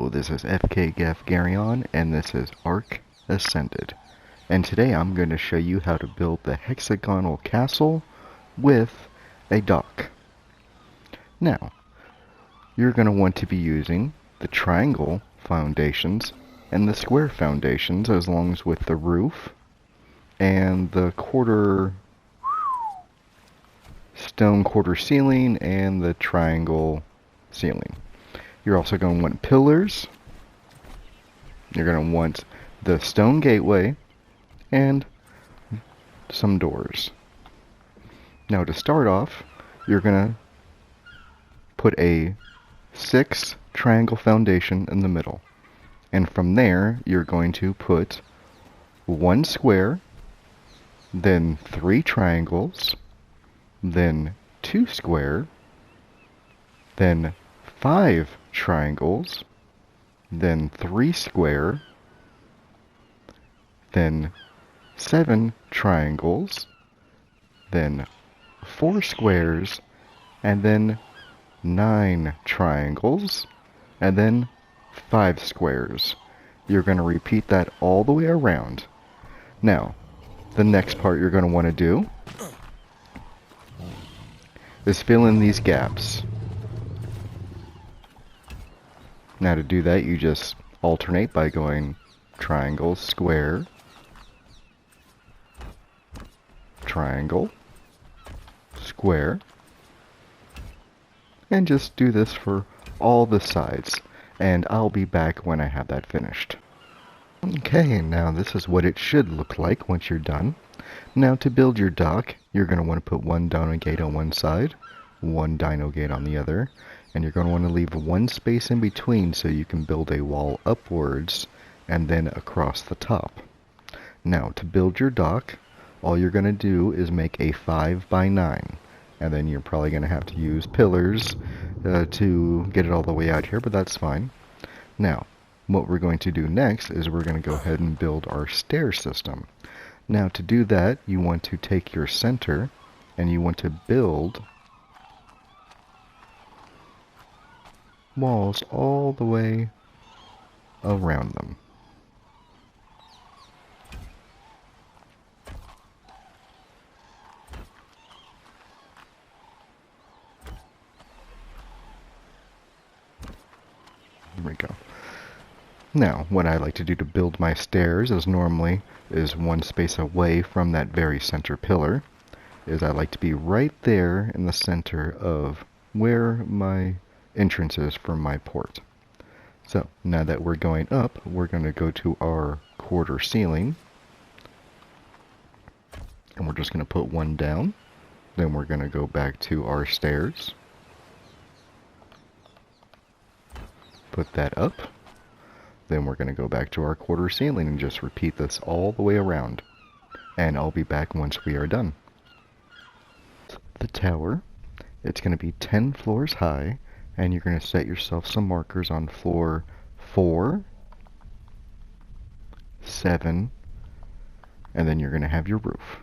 Hello, this is FKGafGarion, and this is Ark Ascended. And today I'm going to show you how to build the hexagonal castle with a dock. Now, you're going to want to be using the triangle foundations and the square foundations, as long as with the roof and the stone quarter ceiling and the triangle ceiling. You're also going to want pillars. You're going to want the stone gateway and some doors. Now to start off, you're going to put a 6 triangle foundation in the middle. And from there, you're going to put 1 square, then 3 triangles, then 2 square, then 5 triangles, then 3 square, then 7 triangles, then 4 squares, and then 9 triangles, and then 5 squares. You're going to repeat that all the way around. Now, the next part you're going to want to do is fill in these gaps. Now to do that, you just alternate by going triangle, square, triangle, square, and just do this for all the sides. And I'll be back when I have that finished. Okay, now this is what it should look like once you're done. Now to build your dock, you're going to want to put 1 dino gate on one side, 1 dino gate on the other, and you're going to want to leave 1 space in between so you can build a wall upwards and then across the top. Now to build your dock, all you're going to do is make a 5x9, and then you're probably going to have to use pillars to get it all the way out here, but that's fine. Now, what we're going to do next is we're going to go ahead and build our stair system. Now to do that, you want to take your center and you want to build walls all the way around them. There we go. Now, what I like to do to build my stairs is 1 space away from that very center pillar. I like to be right there in the center of where my entrance is for my port. So, now that we're going up, we're going to go to our quarter ceiling. And we're just going to put 1 down. Then we're going to go back to our stairs. Put that up. Then we're going to go back to our quarter ceiling and just repeat this all the way around. And I'll be back once we are done. The tower, it's going to be 10 floors high, and you're going to set yourself some markers on floor 4, 7, and then you're going to have your roof.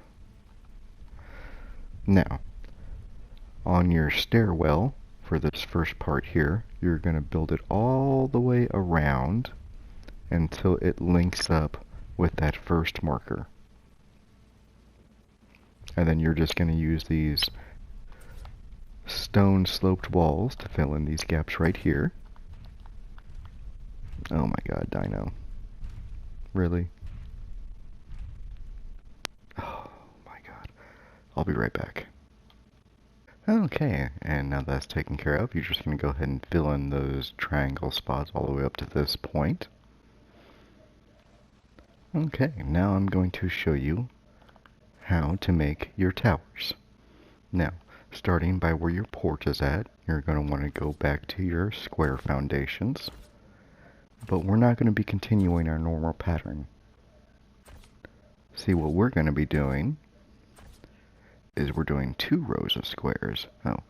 Now, on your stairwell, for this first part here, you're going to build it all the way around until it links up with that first marker. And then you're just going to use these stone sloped walls to fill in these gaps right here. Oh my god, Dino. Really? Oh my god. I'll be right back. Okay, and now that's taken care of, you're just going to go ahead and fill in those triangle spots all the way up to this point. Okay, now I'm going to show you how to make your towers. Now, starting by where your port is at, you're going to want to go back to your square foundations. But we're not going to be continuing our normal pattern. See, what we're going to be doing is we're doing 2 rows of squares. Oh,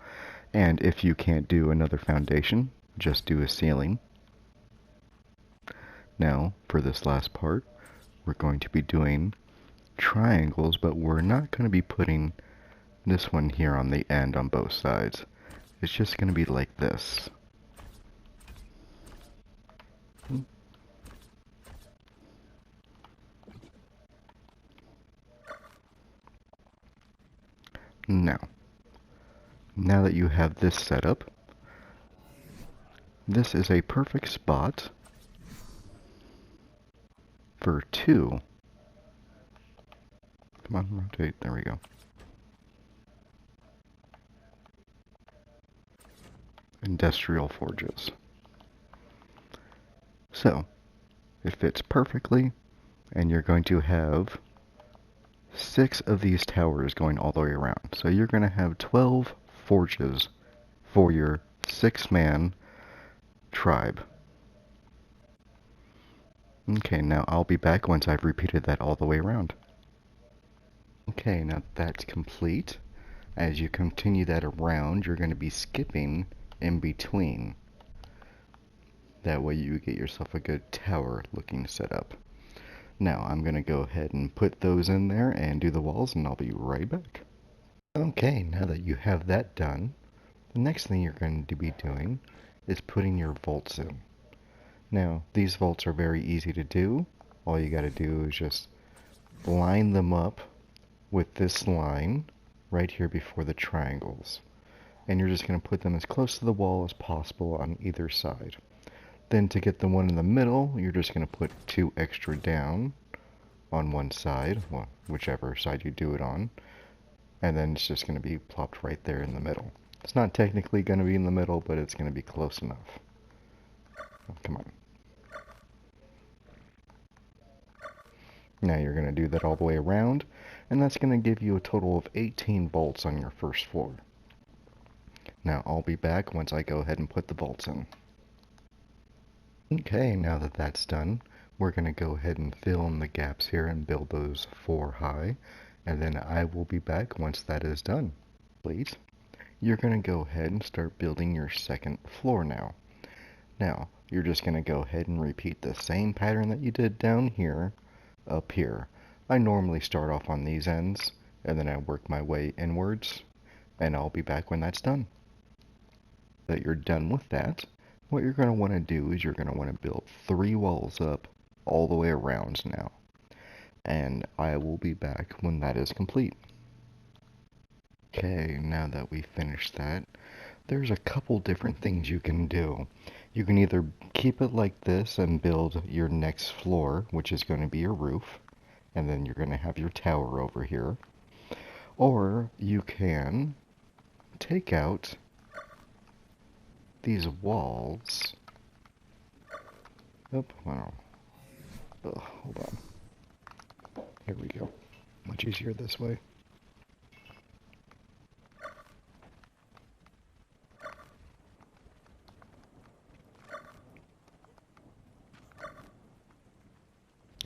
and if you can't do another foundation, just do a ceiling. Now, for this last part, we're going to be doing triangles, but we're not going to be putting this one here on the end on both sides. It's just going to be like this. Now that you have this set up, this is a perfect spot for 2. Come on, rotate. There we go. Industrial forges. So, it fits perfectly, and you're going to have 6 of these towers going all the way around. So you're going to have 12 forges for your 6-man tribe. Okay, now I'll be back once I've repeated that all the way around. Okay, now that's complete. As you continue that around, you're going to be skipping in between. That way you get yourself a good tower looking setup. Now I'm going to go ahead and put those in there and do the walls, and I'll be right back. Okay, now that you have that done, the next thing you're going to be doing is putting your vaults in. Now, these vaults are very easy to do. All you got to do is just line them up with this line right here before the triangles. And you're just going to put them as close to the wall as possible on either side. Then to get the one in the middle, you're just going to put 2 extra down on one side, well, whichever side you do it on. And then it's just going to be plopped right there in the middle. It's not technically going to be in the middle, but it's going to be close enough. Oh, come on. Now you're going to do that all the way around, and that's going to give you a total of 18 bolts on your first floor. Now I'll be back once I go ahead and put the bolts in. Okay, now that that's done, we're going to go ahead and fill in the gaps here and build those 4 high, and then I will be back once that is done. Please. You're going to go ahead and start building your second floor now. Now, you're just going to go ahead and repeat the same pattern that you did down here, up here. I normally start off on these ends, and then I work my way inwards, and I'll be back when that's done. That you're done with that, what you're going to want to do is you're going to want to build 3 walls up all the way around now. And I will be back when that is complete. Okay, now that we finished that, there's a couple different things you can do. You can either keep it like this and build your next floor, which is going to be your roof, and then you're going to have your tower over here. Or you can take out these walls. Oh, wow. Hold on. Here we go. Much easier this way.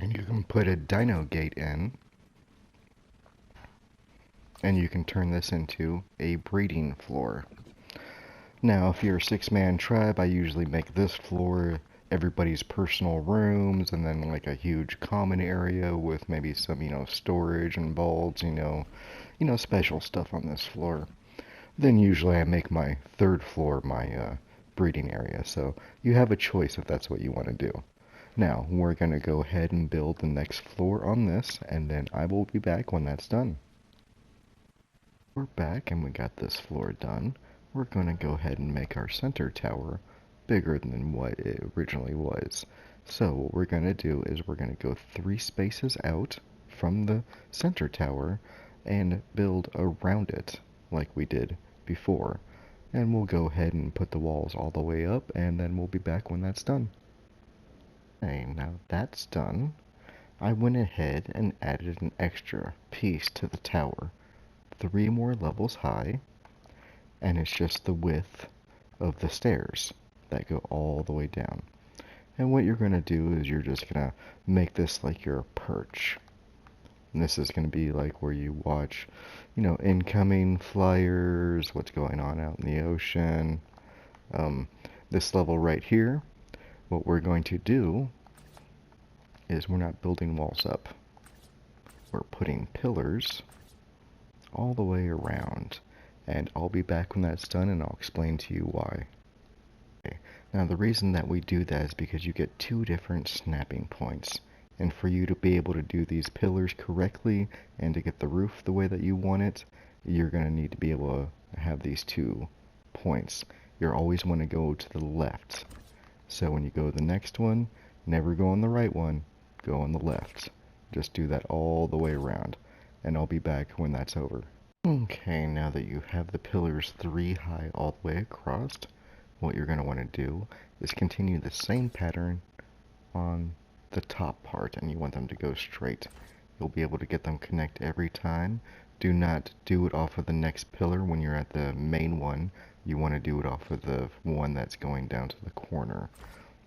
And you can put a dino gate in, and you can turn this into a breeding floor. Now, if you're a 6-man tribe, I usually make this floor everybody's personal rooms, and then like a huge common area with maybe some, storage and vaults, special stuff on this floor. Then usually I make my 3rd floor my breeding area, so you have a choice if that's what you want to do. Now, we're going to go ahead and build the next floor on this, and then I will be back when that's done. We're back, and we got this floor done. We're going to go ahead and make our center tower bigger than what it originally was. So what we're going to do is we're going to go 3 spaces out from the center tower and build around it like we did before. And we'll go ahead and put the walls all the way up, and then we'll be back when that's done. Okay, now that's done. I went ahead and added an extra piece to the tower, 3 more levels high, and it's just the width of the stairs that go all the way down. And what you're going to do is you're just going to make this like your perch. And this is going to be like where you watch, incoming flyers, what's going on out in the ocean. This level right here, what we're going to do is we're not building walls up. We're putting pillars all the way around. And I'll be back when that's done, and I'll explain to you why. Okay. Now the reason that we do that is because you get 2 different snapping points. And for you to be able to do these pillars correctly and to get the roof the way that you want it, you're going to need to be able to have these 2 points. You always want to go to the left. So when you go to the next one, never go on the right one, go on the left. Just do that all the way around, and I'll be back when that's over. Okay, now that you have the pillars 3 high all the way across, what you're going to want to do is continue the same pattern on the top part, and you want them to go straight. You'll be able to get them connect every time. Do not do it off of the next pillar when you're at the main one. You want to do it off of the one that's going down to the corner.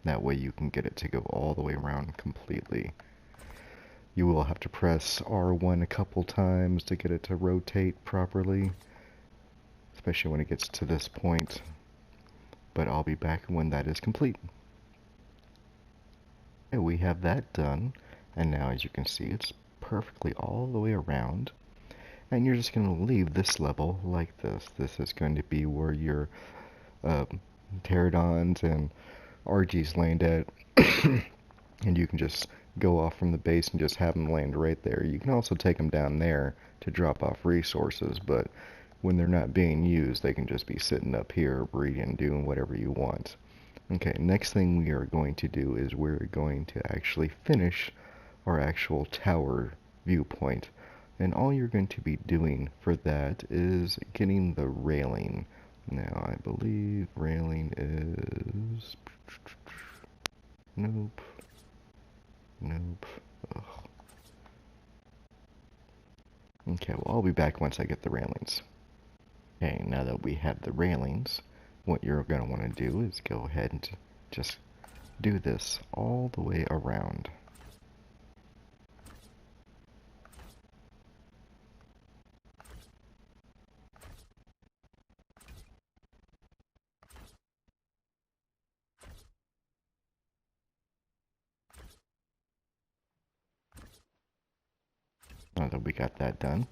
That way you can get it to go all the way around completely. You will have to press R1 a couple times to get it to rotate properly, especially when it gets to this point. But I'll be back when that is complete. Okay, we have that done, and now as you can see it's perfectly all the way around. And you're just going to leave this level like this. This is going to be where your pterodons and RGs land at. And you can just go off from the base and just have them land right there. You can also take them down there to drop off resources, but when they're not being used, they can just be sitting up here breeding, doing whatever you want. Okay, next thing we are going to do is we're going to actually finish our actual tower viewpoint. And all you're going to be doing for that is getting the railing. Now, I believe railing is... Nope. Nope. Ugh. Okay, well, I'll be back once I get the railings. Okay, now that we have the railings, what you're going to want to do is go ahead and just do this all the way around. Now that we got that done,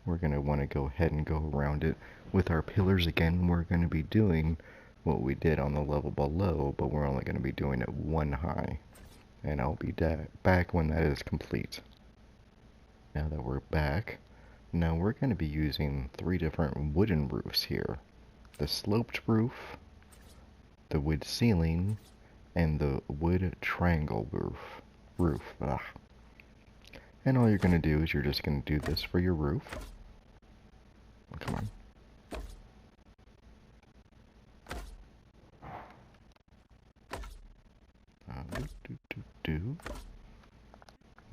we're going to want to go ahead and go around it with our pillars again. We're going to be doing what we did on the level below, but we're only going to be doing it 1 high. And I'll be back when that is complete. Now that we're back, now we're going to be using 3 different wooden roofs here. The sloped roof, the wood ceiling, and the wood triangle roof. Ugh. And all you're going to do is you're just going to do this for your roof. Oh, come on.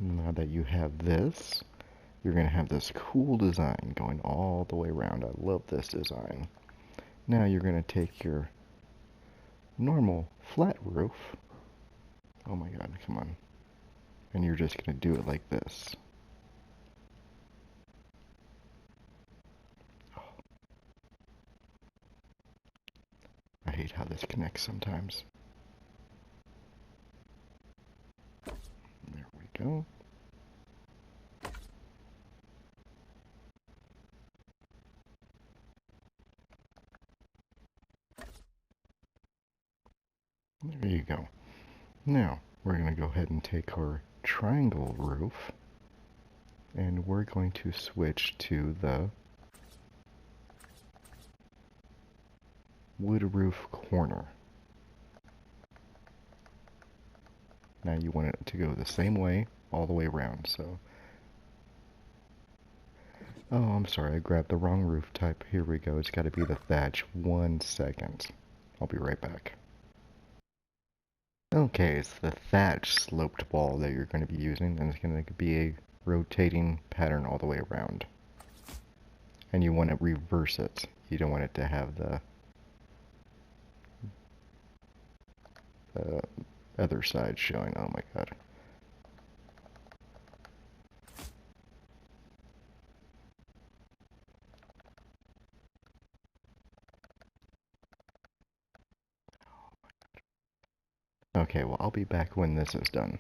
Now that you have this, you're going to have this cool design going all the way around. I love this design. Now you're going to take your normal flat roof. Oh my god, come on. And you're just going to do it like this. Oh. I hate how this connects sometimes. There we go. There you go. Now, we're going to go ahead and take our triangle roof, and we're going to switch to the wood roof corner. Now you want it to go the same way all the way around, so... Oh, I'm sorry, I grabbed the wrong roof type. Here we go, it's got to be the thatch. 1 second. I'll be right back. Okay, it's the thatch sloped wall that you're going to be using, and it's going to be a rotating pattern all the way around. And you want to reverse it. You don't want it to have the other side showing. Oh my god. Okay, well, I'll be back when this is done.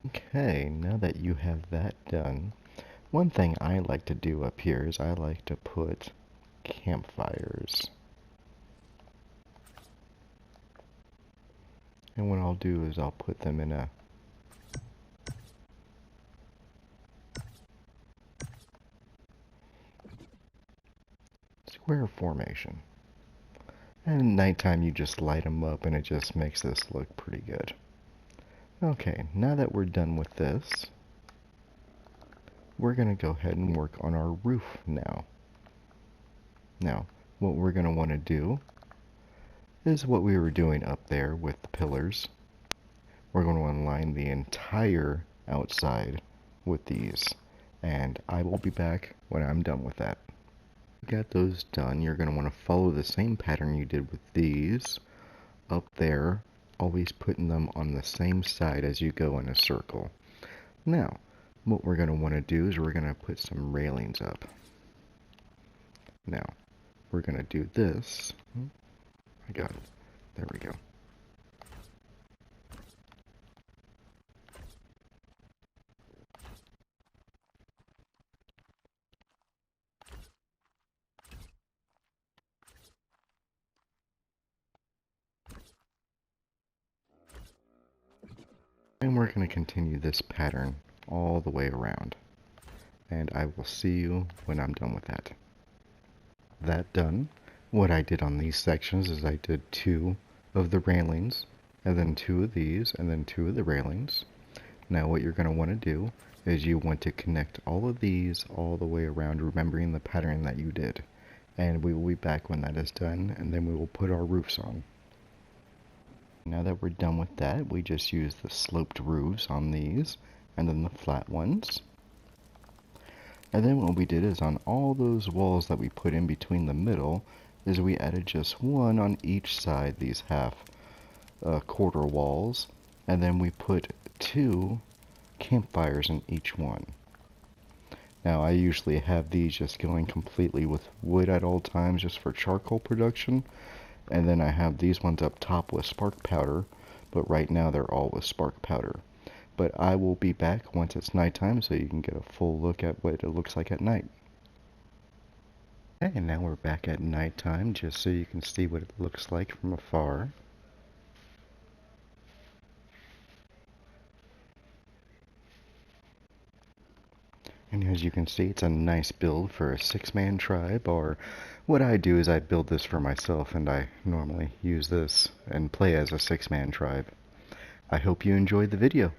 Okay, now that you have that done, one thing I like to do up here is I like to put campfires. And what I'll do is I'll put them in a square formation. And at nighttime you just light them up and it just makes this look pretty good. Okay, now that we're done with this, we're going to go ahead and work on our roof now. Now, what we're going to want to do is what we were doing up there with the pillars. We're going to align the entire outside with these, and I will be back when I'm done with that. Got those done, you're going to want to follow the same pattern you did with these up there, always putting them on the same side as you go in a circle. Now, what we're going to want to do is we're going to put some railings up. Now, we're going to do this. I got it. There we go. And we're going to continue this pattern all the way around. And I will see you when I'm done with that. That done, what I did on these sections is I did 2 of the railings, and then 2 of these, and then 2 of the railings. Now what you're going to want to do is you want to connect all of these all the way around, remembering the pattern that you did. And we will be back when that is done, and then we will put our roofs on. Now that we're done with that, we just use the sloped roofs on these, and then the flat ones. And then what we did is on all those walls that we put in between the middle, is we added just 1 on each side, these half quarter walls, and then we put 2 campfires in each one. Now I usually have these just going completely with wood at all times just for charcoal production, and then I have these ones up top with spark powder, but right now they're all with spark powder. But I will be back once it's nighttime so you can get a full look at what it looks like at night. Okay, and now we're back at nighttime just so you can see what it looks like from afar. And as you can see, it's a nice build for a 6-man tribe, or what I do is I build this for myself and I normally use this and play as a 6-man tribe. I hope you enjoyed the video.